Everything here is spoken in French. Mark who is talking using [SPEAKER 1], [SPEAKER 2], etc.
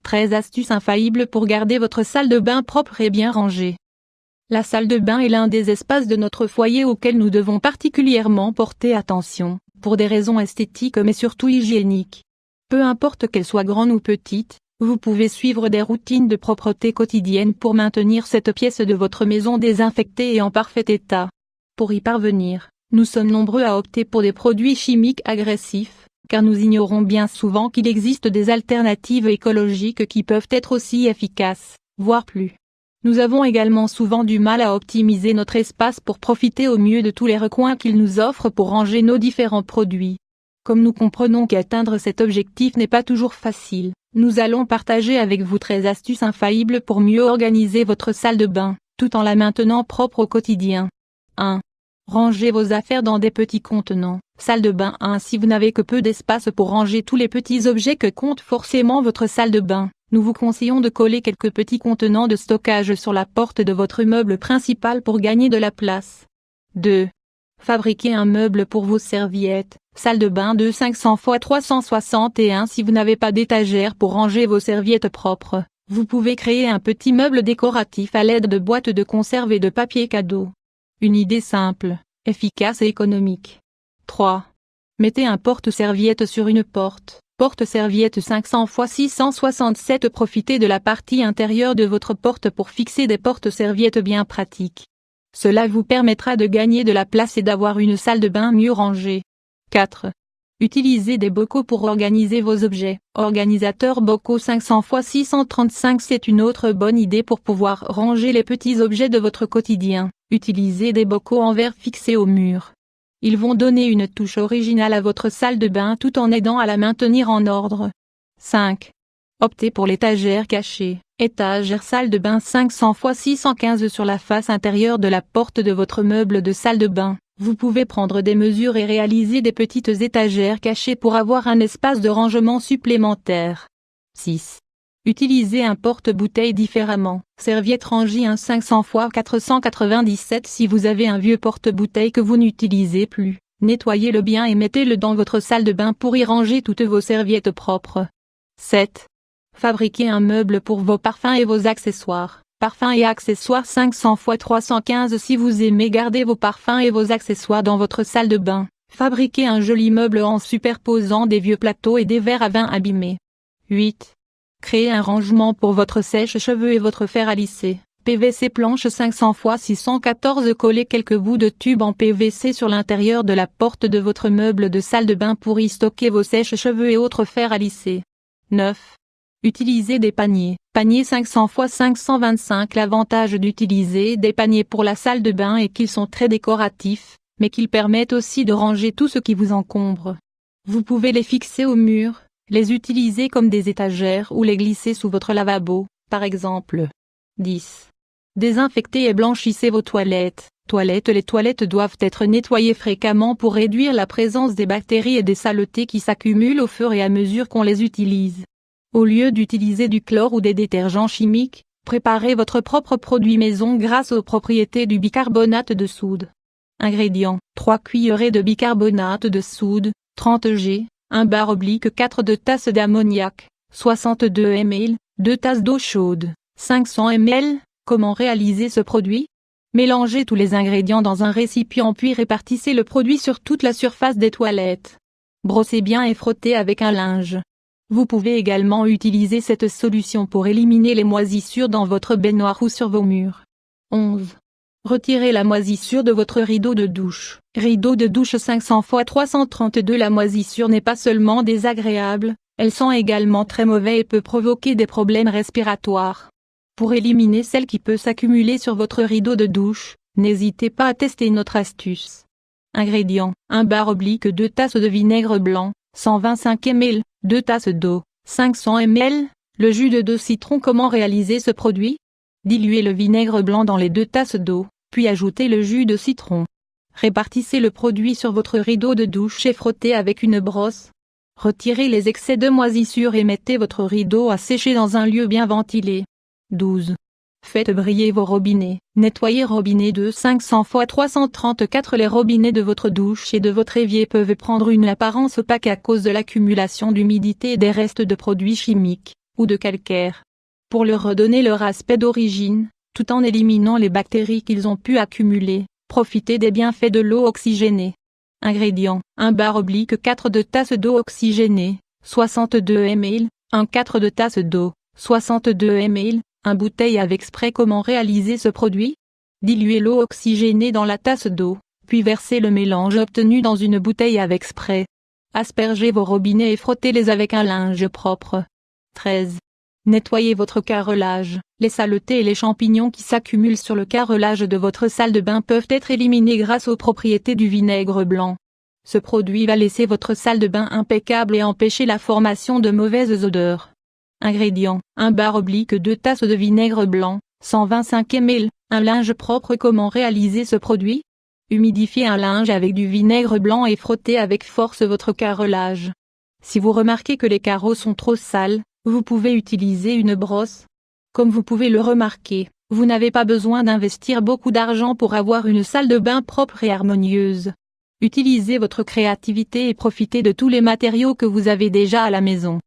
[SPEAKER 1] 13 astuces infaillibles pour garder votre salle de bain propre et bien rangée. La salle de bain est l'un des espaces de notre foyer auquel nous devons particulièrement porter attention, pour des raisons esthétiques mais surtout hygiéniques. Peu importe qu'elle soit grande ou petite, vous pouvez suivre des routines de propreté quotidienne pour maintenir cette pièce de votre maison désinfectée et en parfait état. Pour y parvenir, nous sommes nombreux à opter pour des produits chimiques agressifs, car nous ignorons bien souvent qu'il existe des alternatives écologiques qui peuvent être aussi efficaces, voire plus. Nous avons également souvent du mal à optimiser notre espace pour profiter au mieux de tous les recoins qu'il nous offre pour ranger nos différents produits. Comme nous comprenons qu'atteindre cet objectif n'est pas toujours facile, nous allons partager avec vous 13 astuces infaillibles pour mieux organiser votre salle de bain, tout en la maintenant propre au quotidien. 1. Rangez vos affaires dans des petits contenants. Salle de bain 1. Si vous n'avez que peu d'espace pour ranger tous les petits objets que compte forcément votre salle de bain, nous vous conseillons de coller quelques petits contenants de stockage sur la porte de votre meuble principal pour gagner de la place. 2. Fabriquez un meuble pour vos serviettes. Salle de bain de 500 x 361. Si vous n'avez pas d'étagère pour ranger vos serviettes propres, vous pouvez créer un petit meuble décoratif à l'aide de boîtes de conserve et de papier cadeau. Une idée simple, efficace et économique. 3. Mettez un porte-serviette sur une porte. Porte-serviette 500 x 667. Profitez de la partie intérieure de votre porte pour fixer des porte-serviettes bien pratiques. Cela vous permettra de gagner de la place et d'avoir une salle de bain mieux rangée. 4. Utilisez des bocaux pour organiser vos objets. Organisateur bocaux 500 x 635. C'est une autre bonne idée pour pouvoir ranger les petits objets de votre quotidien. Utilisez des bocaux en verre fixés au mur. Ils vont donner une touche originale à votre salle de bain tout en aidant à la maintenir en ordre. 5. Optez pour l'étagère cachée. Étagère salle de bain 500 x 615 sur la face intérieure de la porte de votre meuble de salle de bain. Vous pouvez prendre des mesures et réaliser des petites étagères cachées pour avoir un espace de rangement supplémentaire. 6. Utilisez un porte-bouteille différemment. Serviette rangée 500 x 497. Si vous avez un vieux porte-bouteille que vous n'utilisez plus, nettoyez-le bien et mettez-le dans votre salle de bain pour y ranger toutes vos serviettes propres. 7. Fabriquez un meuble pour vos parfums et vos accessoires. Parfums et accessoires 500 x 315. Si vous aimez garder vos parfums et vos accessoires dans votre salle de bain, fabriquez un joli meuble en superposant des vieux plateaux et des verres à vin abîmés. 8. Créez un rangement pour votre sèche-cheveux et votre fer à lisser. PVC planche 500 x 614. Collez quelques bouts de tube en PVC sur l'intérieur de la porte de votre meuble de salle de bain pour y stocker vos sèche-cheveux et autres fers à lisser. 9. Utilisez des paniers. Panier 500 x 525. L'avantage d'utiliser des paniers pour la salle de bain est qu'ils sont très décoratifs, mais qu'ils permettent aussi de ranger tout ce qui vous encombre. Vous pouvez les fixer au mur, les utiliser comme des étagères ou les glisser sous votre lavabo, par exemple. 10. Désinfectez et blanchissez vos toilettes. Les toilettes doivent être nettoyées fréquemment pour réduire la présence des bactéries et des saletés qui s'accumulent au fur et à mesure qu'on les utilise. Au lieu d'utiliser du chlore ou des détergents chimiques, préparez votre propre produit maison grâce aux propriétés du bicarbonate de soude. Ingrédients: 3 cuillerées de bicarbonate de soude, 30 g, 1 bar oblique 4 de tasses d'ammoniac, 62 ml, 2 tasses d'eau chaude, 500 ml. Comment réaliser ce produit? Mélangez tous les ingrédients dans un récipient puis répartissez le produit sur toute la surface des toilettes. Brossez bien et frottez avec un linge. Vous pouvez également utiliser cette solution pour éliminer les moisissures dans votre baignoire ou sur vos murs. 11. Retirez la moisissure de votre rideau de douche. Rideau de douche 500 x 332. La moisissure n'est pas seulement désagréable, elle sent également très mauvais et peut provoquer des problèmes respiratoires. Pour éliminer celle qui peut s'accumuler sur votre rideau de douche, n'hésitez pas à tester notre astuce. Ingrédients: 1 bar oblique 2 tasses de vinaigre blanc, 125 ml, 2 tasses d'eau, 500 ml, le jus de 2 citrons. Comment réaliser ce produit? Diluez le vinaigre blanc dans les 2 tasses d'eau, puis ajoutez le jus de citron. Répartissez le produit sur votre rideau de douche et frottez avec une brosse. Retirez les excès de moisissure et mettez votre rideau à sécher dans un lieu bien ventilé. 12. Faites briller vos robinets. Nettoyez robinet de 500 x 334. Les robinets de votre douche et de votre évier peuvent prendre une apparence opaque à cause de l'accumulation d'humidité et des restes de produits chimiques. ou de calcaire. Pour leur redonner leur aspect d'origine, tout en éliminant les bactéries qu'ils ont pu accumuler, profitez des bienfaits de l'eau oxygénée. Ingrédients: 1/4 de tasse d'eau oxygénée, 62 ml, 1/4 de tasse d'eau, 62 ml, 1 bouteille avec spray. Comment réaliser ce produit? Diluez l'eau oxygénée dans la tasse d'eau, puis versez le mélange obtenu dans une bouteille avec spray. Aspergez vos robinets et frottez-les avec un linge propre. 13. Nettoyez votre carrelage. Les saletés et les champignons qui s'accumulent sur le carrelage de votre salle de bain peuvent être éliminés grâce aux propriétés du vinaigre blanc. Ce produit va laisser votre salle de bain impeccable et empêcher la formation de mauvaises odeurs. Ingrédients: 1/2 tasses de vinaigre blanc, 125 ml, un linge propre. Comment réaliser ce produit? Humidifiez un linge avec du vinaigre blanc et frottez avec force votre carrelage. Si vous remarquez que les carreaux sont trop sales, vous pouvez utiliser une brosse. Comme vous pouvez le remarquer, vous n'avez pas besoin d'investir beaucoup d'argent pour avoir une salle de bain propre et harmonieuse. Utilisez votre créativité et profitez de tous les matériaux que vous avez déjà à la maison.